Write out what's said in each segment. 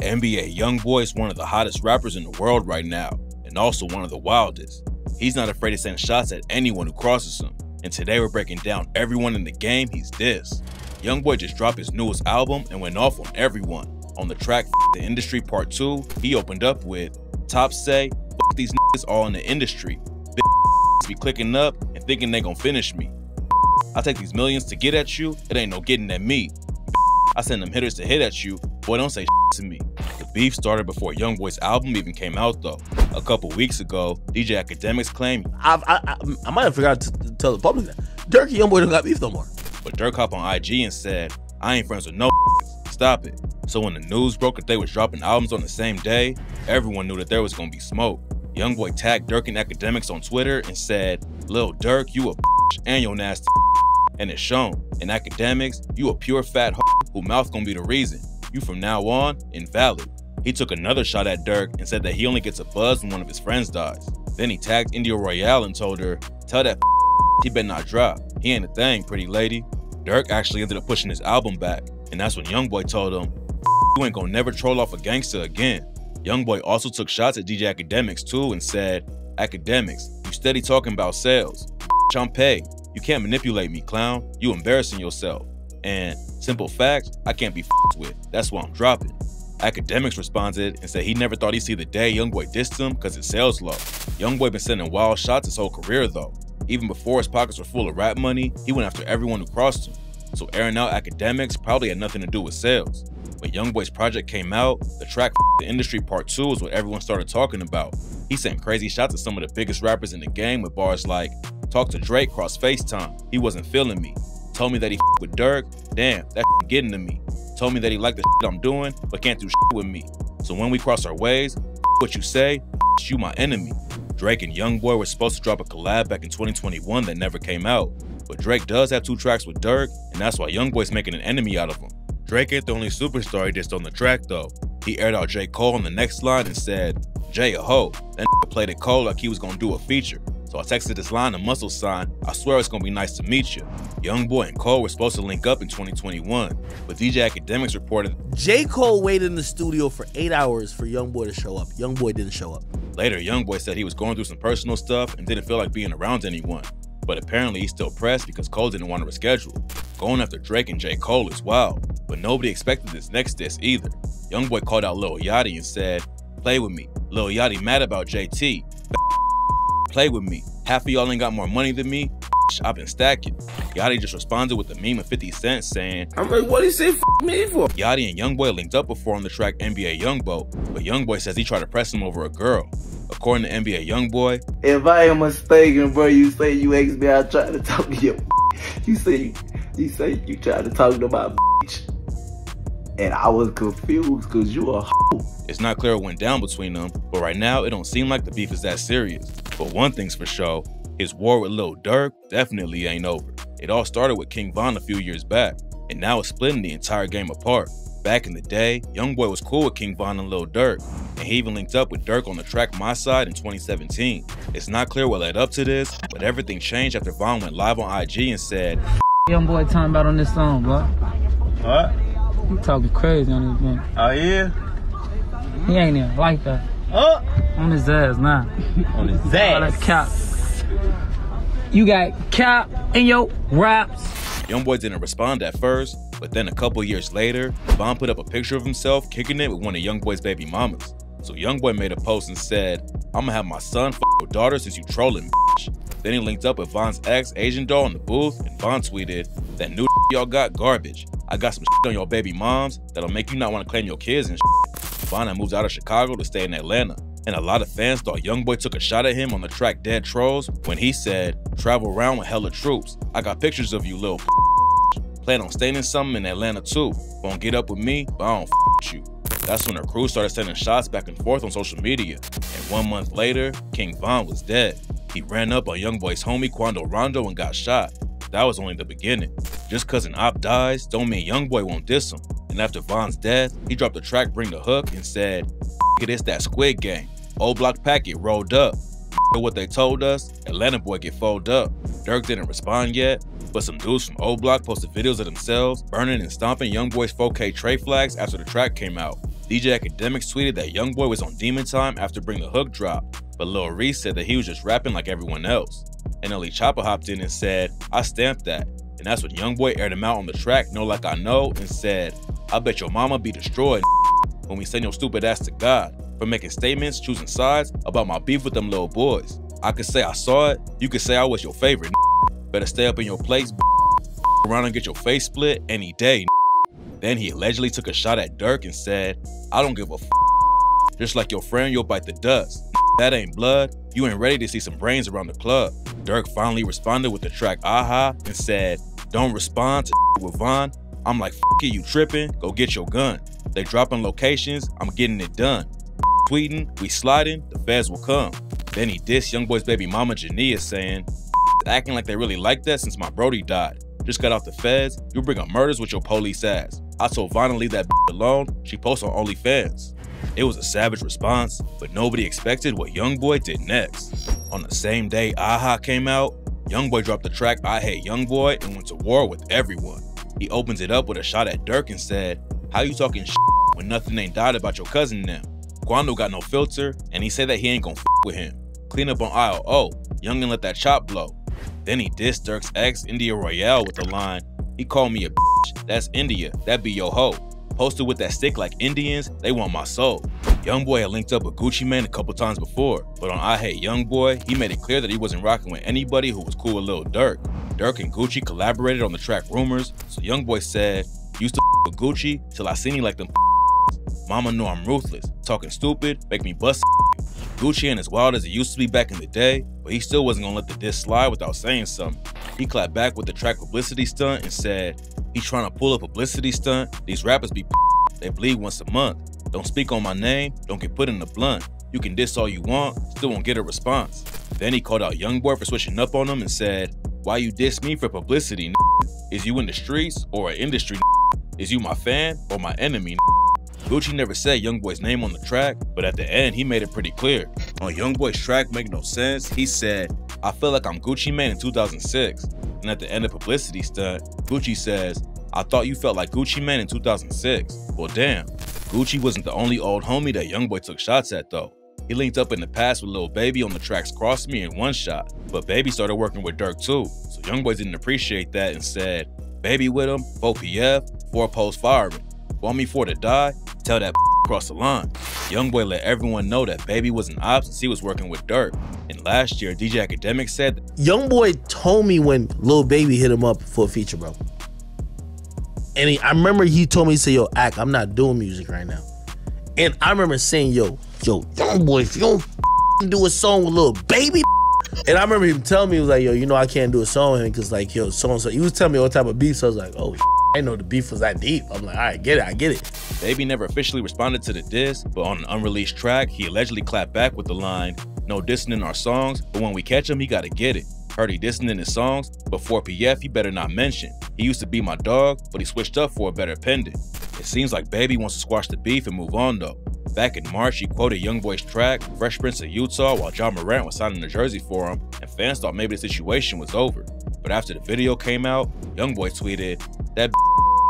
NBA Youngboy is one of the hottest rappers in the world right now, and also one of the wildest. He's not afraid to send shots at anyone who crosses him, and today we're breaking down everyone in the game he's dissed. Youngboy just dropped his newest album and went off on everyone. On the track The Industry Part 2, he opened up with, "Top say, fuck these niggas all in the industry. Bitch be clicking up and thinking they gon' finish me. I take these millions to get at you, it ain't no getting at me. I send them hitters to hit at you, boy don't say to me." The beef started before Youngboy's album even came out though. A couple weeks ago, DJ Academics claimed I might have forgot to tell the public that Dirk and Youngboy don't got beef no more. But Dirk hopped on IG and said, "I ain't friends with no stop it." So when the news broke that they was dropping albums on the same day, everyone knew that there was gonna be smoke. Youngboy tagged Dirk and Academics on Twitter and said, "Lil Dirk, you a and your nasty," and it's shown. In Academics, you a pure fat who mouth gonna be the reason. You from now on, invalid. He took another shot at Dirk and said that he only gets a buzz when one of his friends dies. Then he tagged India Royale and told her, "Tell that he better not drop. He ain't a thing, pretty lady." Dirk actually ended up pushing his album back, and that's when Youngboy told him, "You ain't gonna never troll off a gangster again." Youngboy also took shots at DJ Academics too and said, "Academics, you steady talking about sales. I'm paid. You can't manipulate me, clown. You embarrassing yourself. And simple fact, I can't be with. That's why I'm dropping." Academics responded and said he never thought he'd see the day Youngboy dissed him because his sales low. Youngboy been sending wild shots his whole career though. Even before his pockets were full of rap money, he went after everyone who crossed him. So airing out Academics probably had nothing to do with sales. When Youngboy's project came out, the track The Industry Part 2 is what everyone started talking about. He sent crazy shots at some of the biggest rappers in the game with bars like, "Talk to Drake cross FaceTime, he wasn't feeling me. Told me that he with Dirk, damn, that getting to me. Told me that he liked the I'm doing, but can't do with me. So when we cross our ways, what you say, you my enemy." Drake and Youngboy were supposed to drop a collab back in 2021 that never came out. But Drake does have 2 tracks with Dirk, and that's why Youngboy's making an enemy out of him. Drake ain't the only superstar he dissed on the track though. He aired out J. Cole on the next line and said, "Jay a hoe." That played it Cole like he was gonna do a feature. So I texted this line a muscle sign, "I swear it's gonna be nice to meet you." Youngboy and Cole were supposed to link up in 2021, but DJ Academics reported J. Cole waited in the studio for 8 hours for Youngboy to show up. Youngboy didn't show up. Later, Youngboy said he was going through some personal stuff and didn't feel like being around anyone. But apparently he's still pressed because Cole didn't want to reschedule. Going after Drake and J. Cole is wild, but nobody expected this next diss either. Youngboy called out Lil Yachty and said, "Play with me. Lil Yachty mad about JT. Play with me. Half of y'all ain't got more money than me. I've been stacking." Yachty just responded with a meme of 50 Cent saying, I'm like, what he say me for? Yachty and Youngboy linked up before on the track NBA Youngboy, but Youngboy says he tried to press him over a girl. According to NBA Youngboy, "If I am mistaken, bro, you say you asked me, I tried to talk to you. You say you tried to talk to my bitch. And I was confused because you a hoe." It's not clear what went down between them, but right now it don't seem like the beef is that serious. But one thing's for sure, his war with Lil Durk definitely ain't over. It all started with King Von a few years back, and now it's splitting the entire game apart. Back in the day, Youngboy was cool with King Von and Lil Durk, and he even linked up with Durk on the track My Side in 2017. It's not clear what led up to this, but everything changed after Von went live on IG and said, "Youngboy talking about on this song, bro. What? He talking crazy on this one. Oh yeah? He ain't even like that. Oh! On his ass now. On his All that ass. cap. You got cap in your raps." Youngboy didn't respond at first, but then a couple years later, Von put up a picture of himself kicking it with one of Youngboy's baby mamas. So Youngboy made a post and said, "I'ma have my son f your daughter since you trolling, bitch." Then he linked up with Von's ex, Asian doll, in the booth, and Von tweeted, "That new y'all got garbage. I got some on your baby moms that'll make you not want to claim your kids and Von had moved out of Chicago to stay in Atlanta, and a lot of fans thought Youngboy took a shot at him on the track Dead Trolls when he said, "Travel around with hella troops. I got pictures of you, little plan on staying in something in Atlanta too. Won't get up with me, but I don't with you." That's when her crew started sending shots back and forth on social media, and 1 month later, King Von was dead. He ran up on Youngboy's homie Quando Rondo and got shot. That was only the beginning. Just cause an op dies don't mean Youngboy won't diss him. And after Von's death, he dropped the track Bring the Hook and said, "It's that Squid Game. Old block packet rolled up. What they told us, Atlanta boy get folded up." Dirk didn't respond yet, but some dudes from O Block posted videos of themselves burning and stomping Youngboy's 4K tray flags after the track came out. DJ Academics tweeted that Youngboy was on Demon Time after Bring the Hook drop, but Lil Reese said that he was just rapping like everyone else. NLE Choppa hopped in and said, "I stamped that." And that's when Youngboy aired him out on the track Know Like I Know and said, "I bet your mama be destroyed when we send your stupid ass to God for making statements, choosing sides about my beef with them little boys. I could say I saw it, you could say I was your favorite. Better stay up in your place, around and get your face split any day." Then he allegedly took a shot at Durk and said, "I don't give a just like your friend, you'll bite the dust. That ain't blood. You ain't ready to see some brains around the club." Durk finally responded with the track Aha and said, "Don't respond to with Von. I'm like, it, you tripping, go get your gun. They dropping locations, I'm getting it done. Tweeting, we sliding, the feds will come." Then he dissed Youngboy's baby mama Jania, saying, "Acting like they really like that since my brody died. Just got off the feds, you bring up murders with your police ass. I told Von to leave that alone, she posts on OnlyFans." It was a savage response, but nobody expected what Youngboy did next. On the same day Aha came out, Youngboy dropped the track I Hate Youngboy and went to war with everyone. He opens it up with a shot at Durk and said, "How you talking when nothing ain't died about your cousin now? Quando got no filter, and he said that he ain't gon' with him. Clean up on ILO, Yungeen let that chop blow." Then he dissed Durk's ex, India Royale, with the line, "He called me a bitch, that's India, that be your hoe. Posted with that stick like Indians, they want my soul." Youngboy had linked up with Gucci Mane a couple times before, but on I Hate Youngboy, he made it clear that he wasn't rocking with anybody who was cool with Lil Durk. Durk and Gucci collaborated on the track Rumors, so Youngboy said, "Used to with Gucci till I seen he like them mama know I'm ruthless, talking stupid, make me bust." Gucci ain't as wild as it used to be back in the day, but he still wasn't gonna let the diss slide without saying something. He clapped back with the track Publicity Stunt and said, "He's trying to pull a publicity stunt. These rappers be they bleed once a month. Don't speak on my name, don't get put in the blunt. You can diss all you want, still won't get a response." Then he called out Youngboy for switching up on him and said, "Why you diss me for publicity, Is you in the streets or an industry, Is you my fan or my enemy, Gucci never said Youngboy's name on the track, but at the end, he made it pretty clear. On Youngboy's track Make No Sense, he said, "I feel like I'm Gucci Mane in 2006. And at the end of Publicity Stunt, Gucci says, "I thought you felt like Gucci Mane in 2006. Well, damn. Gucci wasn't the only old homie that Youngboy took shots at though. He linked up in the past with Lil Baby on the tracks Cross Me and One Shot, but Baby started working with Durk too, so Youngboy didn't appreciate that and said, "Baby with him, 4 PF, 4 post firing. Want me for to die? Tell that cross the line." Youngboy let everyone know that Baby was an op since he was working with Durk. And last year, DJ Academics said, Youngboy told me when Lil Baby hit him up for a feature, bro. And I remember he told me, he said, "Yo, Ack, I'm not doing music right now." And I remember saying, yo, Youngboy, if you don't do a song with Lil Baby, and I remember him telling me, he was like, "Yo, you know I can't do a song with him because like, yo, so-and-so." He was telling me what type of beef, so I was like, "Oh, I didn't know the beef was that deep." I'm like, "All right, I get it." Baby never officially responded to the diss, but on an unreleased track, he allegedly clapped back with the line, "No dissing in our songs, but when we catch him, he gotta get it. Heard he dissing in his songs, but for PF, he better not mention. He used to be my dog, but he switched up for a better pendant." It seems like Baby wants to squash the beef and move on though. Back in March, he quoted Youngboy's track, Fresh Prince of Utah, while Ja Morant was signing a jersey for him, and fans thought maybe the situation was over. But after the video came out, Youngboy tweeted, "That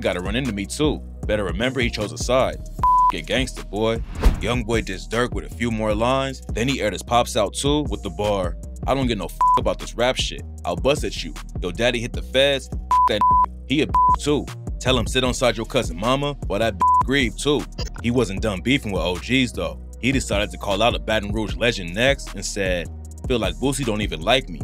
gotta run into me too. Better remember he chose a side. Get gangster, boy." Youngboy dissed Durk with a few more lines, then he aired his pops out too with the bar, "I don't get no about this rap shit. I'll bust at you. Yo daddy hit the feds, that he a too. Tell him sit onside your cousin mama while that grieve too." He wasn't done beefing with OGs though. He decided to call out a Baton Rouge legend next and said, "Feel like Boosie don't even like me.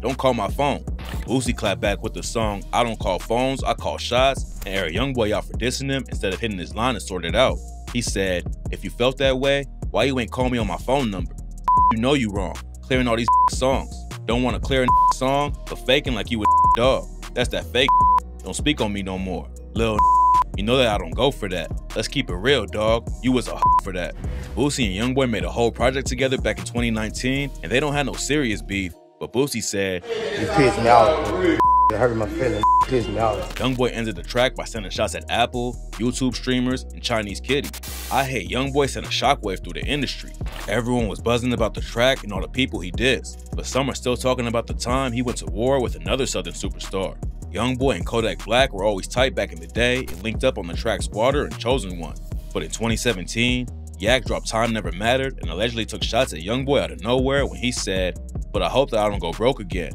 Don't call my phone." Boosie clapped back with the song I Don't Call Phones, I Call Shots, and aired Youngboy out for dissing him instead of hitting his line and sorted it out. He said, "If you felt that way, why you ain't call me on my phone number? You know you wrong, clearing all these songs. Don't want to clear a song, but faking like you a dog. That's that fake. Don't speak on me no more. Lil, you know that I don't go for that. Let's keep it real, dog. You was a for that." Boosie and Youngboy made a whole project together back in 2019, and they don't have no serious beef, but Boosie said, "You pissed me out. It hurt my feelings. Pissed me out." Youngboy ended the track by sending shots at Apple, YouTube streamers, and Chinese Kitty. I Hate Youngboy sent a shockwave through the industry. Everyone was buzzing about the track and all the people he dissed, but some are still talking about the time he went to war with another Southern superstar. Youngboy and Kodak Black were always tight back in the day and linked up on the tracks Water and Chosen One. But in 2017, Yak dropped Time Never Mattered and allegedly took shots at Youngboy out of nowhere when he said, "But I hope that I don't go broke again.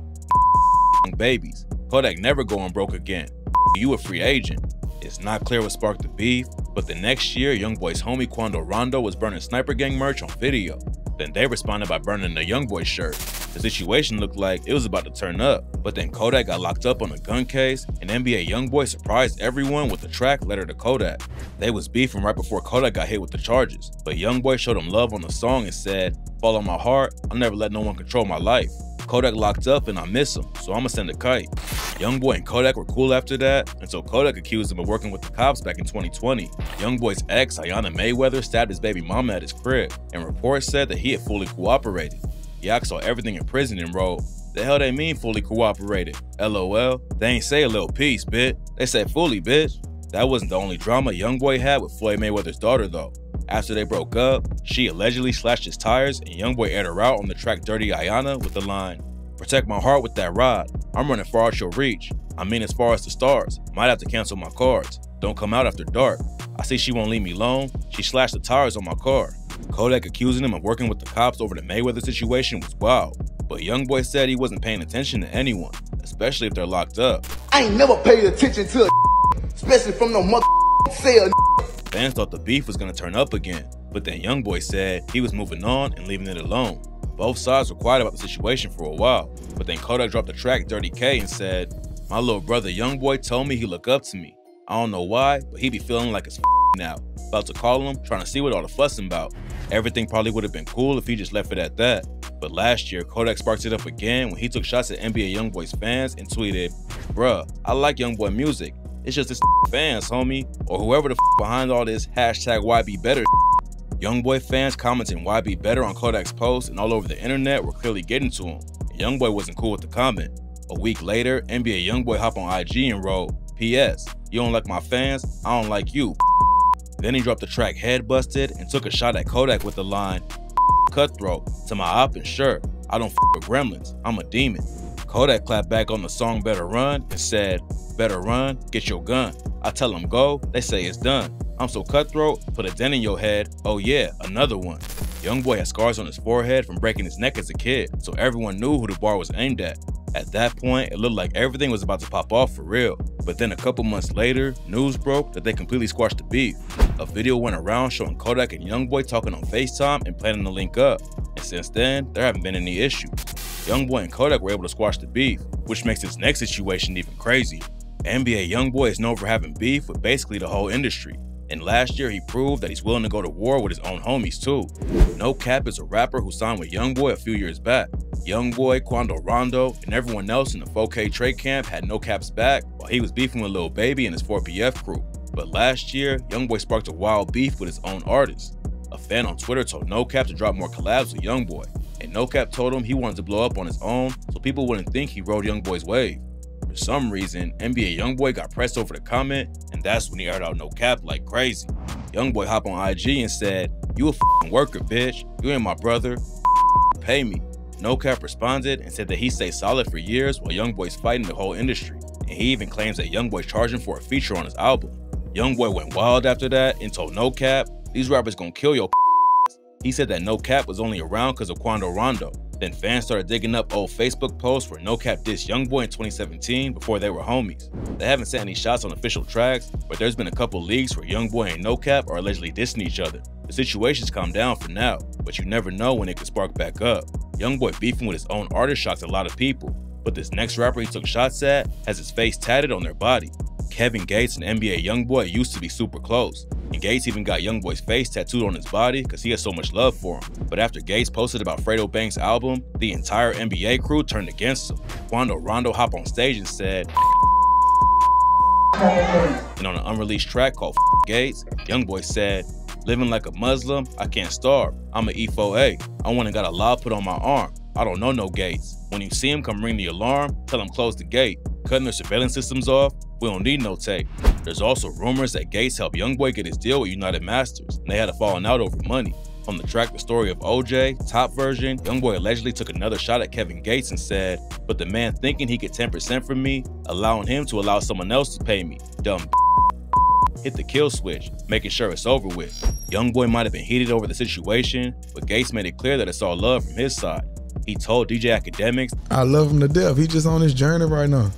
Babies. Kodak never going broke again. You a free agent." It's not clear what sparked the beef, but the next year, Youngboy's homie Quando Rondo was burning Sniper Gang merch on video. Then they responded by burning the Youngboy shirt. The situation looked like it was about to turn up, but then Kodak got locked up on a gun case, and NBA Youngboy surprised everyone with the track Letter to Kodak. They was beefing right before Kodak got hit with the charges, but Youngboy showed him love on the song and said, "Follow my heart, I'll never let no one control my life. Kodak locked up and I miss him, so I'ma send a kite." Youngboy and Kodak were cool after that, until Kodak accused him of working with the cops back in 2020. Youngboy's ex, Ayanna Mayweather, stabbed his baby mama at his crib, and reports said that he had fully cooperated. Yak saw everything in prison and wrote, "The hell they mean fully cooperated? LOL, they ain't say a little piece, bitch. They said fully, bitch." That wasn't the only drama Youngboy had with Floyd Mayweather's daughter though. After they broke up, she allegedly slashed his tires and Youngboy aired her out on the track Dirty Ayanna with the line, "Protect my heart with that rod. I'm running far out your reach. I mean as far as the stars. Might have to cancel my cards. Don't come out after dark. I see she won't leave me alone. She slashed the tires on my car." Kodak accusing him of working with the cops over the Mayweather situation was wild, but Youngboy said he wasn't paying attention to anyone, especially if they're locked up. I ain't never paid attention to a especially from no mother sale. Fans thought the beef was gonna turn up again, but then Youngboy said he was moving on and leaving it alone. Both sides were quiet about the situation for a while, but then Kodak dropped the track Dirty K and said, "My little brother Youngboy told me he look up to me. I don't know why, but he be feeling like it's now. About to call him, trying to see what all the fussing about. Everything probably would have been cool if he just left it at that." But last year, Kodak sparked it up again when he took shots at NBA Youngboy's fans and tweeted, "Bruh, I like Youngboy music. It's just this fans, homie, or whoever the behind all this #YBetter." Youngboy fans commenting "YB better" on Kodak's post and all over the internet were clearly getting to him. And Youngboy wasn't cool with the comment. A week later, NBA Youngboy hopped on IG and wrote, "PS, you don't like my fans, I don't like you." Then he dropped the track Head Busted and took a shot at Kodak with the line, "Cutthroat, to my op and shirt. I don't with gremlins, I'm a demon." Kodak clapped back on the song Better Run and said, "Better run, get your gun. I tell them go, they say it's done. I'm so cutthroat, put a dent in your head, oh yeah, another one." Youngboy had scars on his forehead from breaking his neck as a kid, so everyone knew who the bar was aimed at. At that point, it looked like everything was about to pop off for real. But then a couple months later, news broke that they completely squashed the beef. A video went around showing Kodak and Youngboy talking on FaceTime and planning to link up. And since then, there haven't been any issues. Youngboy and Kodak were able to squash the beef, which makes this next situation even crazy. NBA Youngboy is known for having beef with basically the whole industry. And last year, he proved that he's willing to go to war with his own homies too. No Cap is a rapper who signed with Youngboy a few years back. Youngboy, Quando Rondo, and everyone else in the 4K trade camp had No Cap's back while he was beefing with Lil Baby and his 4PF crew. But last year, Youngboy sparked a wild beef with his own artists. A fan on Twitter told No Cap to drop more collabs with Youngboy, and No Cap told him he wanted to blow up on his own so people wouldn't think he rode Youngboy's wave. For some reason, NBA Youngboy got pressed over the comment, and that's when he heard out No Cap like crazy. Youngboy hopped on IG and said, "You a f***ing worker, bitch. You ain't my brother. Pay me." No Cap responded and said that he stayed solid for years while Youngboy's fighting the whole industry, and he even claims that Youngboy charged him for a feature on his album. Youngboy went wild after that and told No Cap, "These rappers gonna kill your." He said that No Cap was only around because of Quando Rondo. Then fans started digging up old Facebook posts where No Cap dissed Youngboy in 2017 before they were homies. They haven't sent any shots on official tracks, but there's been a couple leaks where Youngboy and No Cap are allegedly dissing each other. The situation's calmed down for now, but you never know when it could spark back up. Youngboy beefing with his own artist shocked a lot of people, but this next rapper he took shots at has his face tatted on their body. Kevin Gates and NBA Youngboy used to be super close, and Gates even got Youngboy's face tattooed on his body because he has so much love for him. But after Gates posted about Fredo Banks' album, the entire NBA crew turned against him. Quando Rondo hopped on stage and said, and on an unreleased track called Gates, Youngboy said, "Living like a Muslim, I can't starve. I'm an E4A. I went and got a law put on my arm. I don't know no Gates. When you see him, come ring the alarm, tell him close the gate. Cutting their surveillance systems off, we don't need no tape." There's also rumors that Gates helped Youngboy get his deal with United Masters, and they had a falling out over money. On the track The Story of OJ, top version, Youngboy allegedly took another shot at Kevin Gates and said, "But the man thinking he get 10% from me, allowing him to allow someone else to pay me. Dumb." hit the kill switch, making sure it's over with. Youngboy might have been heated over the situation, but Gates made it clear that it's all love from his side. He told DJ Academics, "I love him to death. He just on his journey right now.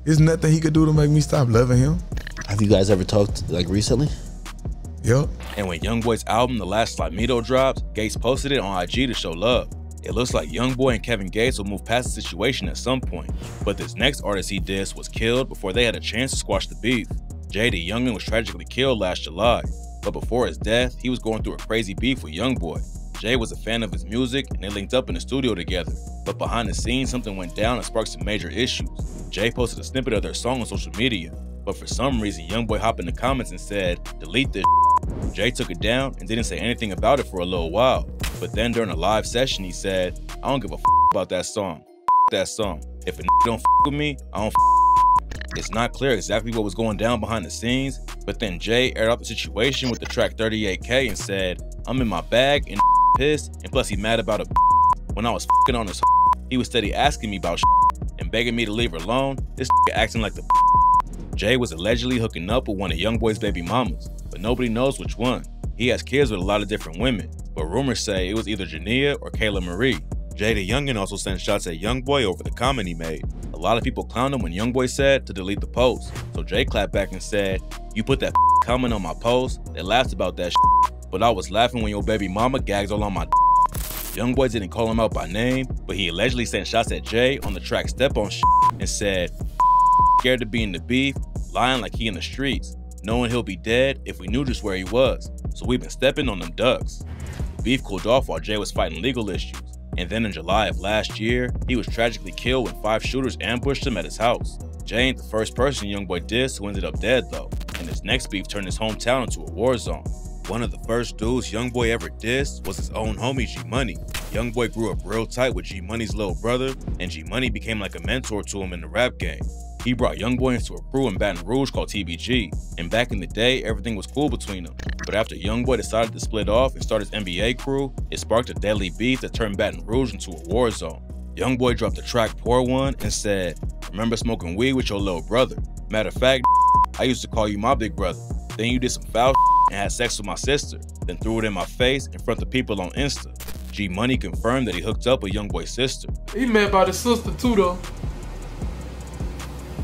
There's nothing he could do to make me stop loving him." Have you guys ever talked like recently? Yep. And when Youngboy's album The Last Slamito dropped, Gates posted it on IG to show love. It looks like Youngboy and Kevin Gates will move past the situation at some point, but this next artist he dissed was killed before they had a chance to squash the beef. Jay the Youngin was tragically killed last July, but before his death, he was going through a crazy beef with Youngboy. Jay was a fan of his music and they linked up in the studio together, but behind the scenes something went down and sparked some major issues. Jay posted a snippet of their song on social media, but for some reason Youngboy hopped in the comments and said, "Delete this." Jay took it down and didn't say anything about it for a little while, but then during a live session he said, "I don't give a about that song. That song. If a don't with me, I don't." It's not clear exactly what was going down behind the scenes, but then Jay aired out the situation with the track 38K and said, "I'm in my bag and pissed, and plus he mad about a when I was on his he was steady asking me about and begging me to leave her alone. This acting like the." Jay was allegedly hooking up with one of Youngboy's baby mamas, but nobody knows which one. He has kids with a lot of different women, but rumors say it was either Jania or Kayla Marie. Jay the Youngin also sent shots at Youngboy over the comment he made. A lot of people clowned him when Youngboy said to delete the post, so Jay clapped back and said, "You put that comment on my post, they laughed about that but I was laughing when your baby mama gags all on my." Youngboy didn't call him out by name, but he allegedly sent shots at Jay on the track Step On and said, "Scared to be in the beef, lying like he in the streets, knowing he'll be dead if we knew just where he was, so we've been stepping on them ducks." The beef cooled off while Jay was fighting legal issues, and then in July of last year, he was tragically killed when 5 shooters ambushed him at his house. Jay ain't the first person Youngboy dissed who ended up dead though, and his next beef turned his hometown into a war zone. One of the first dudes Youngboy ever dissed was his own homie G Money. Youngboy grew up real tight with G Money's little brother, and G Money became like a mentor to him in the rap game. He brought Youngboy into a crew in Baton Rouge called TBG, and back in the day, everything was cool between them. But after Youngboy decided to split off and start his NBA crew, it sparked a deadly beef that turned Baton Rouge into a war zone. Youngboy dropped the track Pour One and said, "Remember smoking weed with your little brother? Matter of fact, I used to call you my big brother. Then you did some foul and had sex with my sister, then threw it in my face in front of people on Insta." G Money confirmed that he hooked up with Youngboy's sister. He met by the sister too though.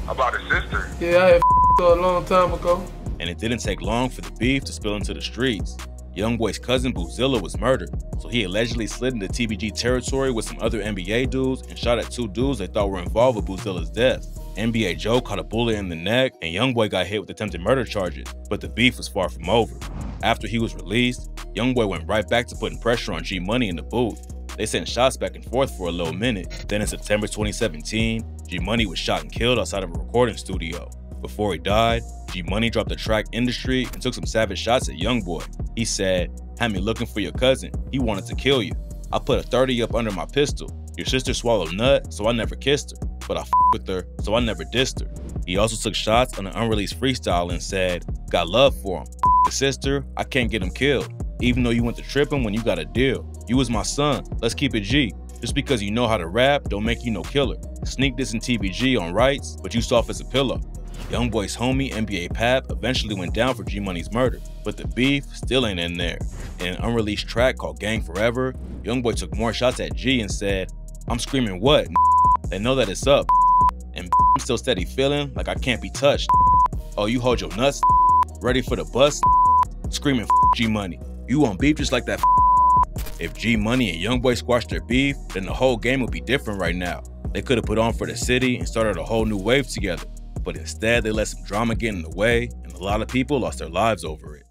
About his sister? Yeah, I had her a long time ago. And it didn't take long for the beef to spill into the streets. Youngboy's cousin Boozilla was murdered, so he allegedly slid into TBG territory with some other NBA dudes and shot at 2 dudes they thought were involved with Boozilla's death. NBA Joe caught a bullet in the neck and Youngboy got hit with attempted murder charges, but the beef was far from over. After he was released, Youngboy went right back to putting pressure on G Money in the booth. They sent shots back and forth for a little minute. Then in September 2017, G Money was shot and killed outside of a recording studio. Before he died, G Money dropped the track Industry and took some savage shots at Youngboy. He said, "Had me looking for your cousin. He wanted to kill you. I put a 30 up under my pistol. Your sister swallowed nut, so I never kissed her. But I with her, so I never dissed her." He also took shots on an unreleased freestyle and said, "Got love for him. The sister, I can't get him killed. Even though you went to tripping when you got a deal. You was my son, let's keep it G. Just because you know how to rap, don't make you no killer. Sneak this in TBG on rights, but you soft as a pillow." Youngboy's homie NBA Pap eventually went down for G Money's murder, but the beef still ain't in there. In an unreleased track called Gang Forever, Youngboy took more shots at G and said, "I'm screaming what? They know that it's up. And I'm still steady feeling like I can't be touched. Oh, you hold your nuts, ready for the bus, screaming G Money. You want beef just like that." If G Money and Youngboy squashed their beef, then the whole game would be different right now. They could have put on for the city and started a whole new wave together, but instead they let some drama get in the way and a lot of people lost their lives over it.